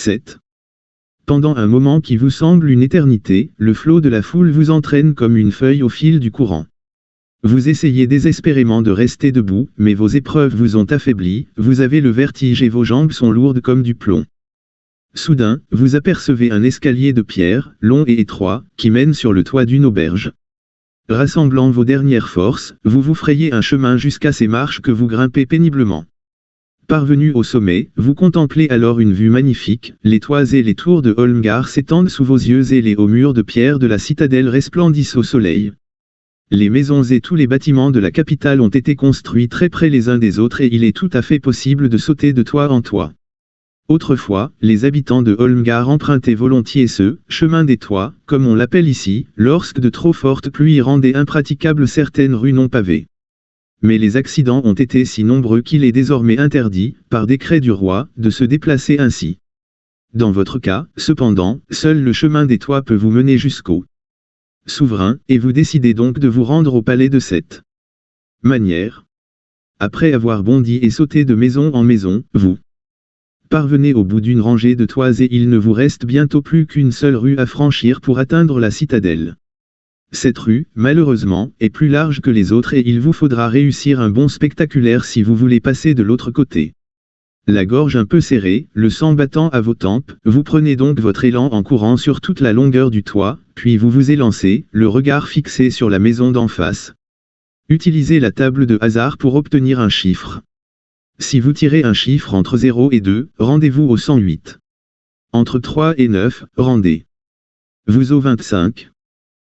7. Pendant un moment qui vous semble une éternité, le flot de la foule vous entraîne comme une feuille au fil du courant. Vous essayez désespérément de rester debout, mais vos épreuves vous ont affaibli, vous avez le vertige et vos jambes sont lourdes comme du plomb. Soudain, vous apercevez un escalier de pierre, long et étroit, qui mène sur le toit d'une auberge. Rassemblant vos dernières forces, vous vous frayez un chemin jusqu'à ces marches que vous grimpez péniblement. Parvenu au sommet, vous contemplez alors une vue magnifique, les toits et les tours de Holmgar s'étendent sous vos yeux et les hauts murs de pierre de la citadelle resplendissent au soleil. Les maisons et tous les bâtiments de la capitale ont été construits très près les uns des autres et il est tout à fait possible de sauter de toit en toit. Autrefois, les habitants de Holmgar empruntaient volontiers ce « chemin des toits », comme on l'appelle ici, lorsque de trop fortes pluies rendaient impraticables certaines rues non pavées. Mais les accidents ont été si nombreux qu'il est désormais interdit, par décret du roi, de se déplacer ainsi. Dans votre cas, cependant, seul le chemin des toits peut vous mener jusqu'au souverain, et vous décidez donc de vous rendre au palais de cette manière. Après avoir bondi et sauté de maison en maison, vous parvenez au bout d'une rangée de toits et il ne vous reste bientôt plus qu'une seule rue à franchir pour atteindre la citadelle. Cette rue, malheureusement, est plus large que les autres et il vous faudra réussir un bond spectaculaire si vous voulez passer de l'autre côté. La gorge un peu serrée, le sang battant à vos tempes, vous prenez donc votre élan en courant sur toute la longueur du toit, puis vous vous élancez, le regard fixé sur la maison d'en face. Utilisez la table de hasard pour obtenir un chiffre. Si vous tirez un chiffre entre 0 et 2, rendez-vous au 108. Entre 3 et 9, rendez-vous au 25.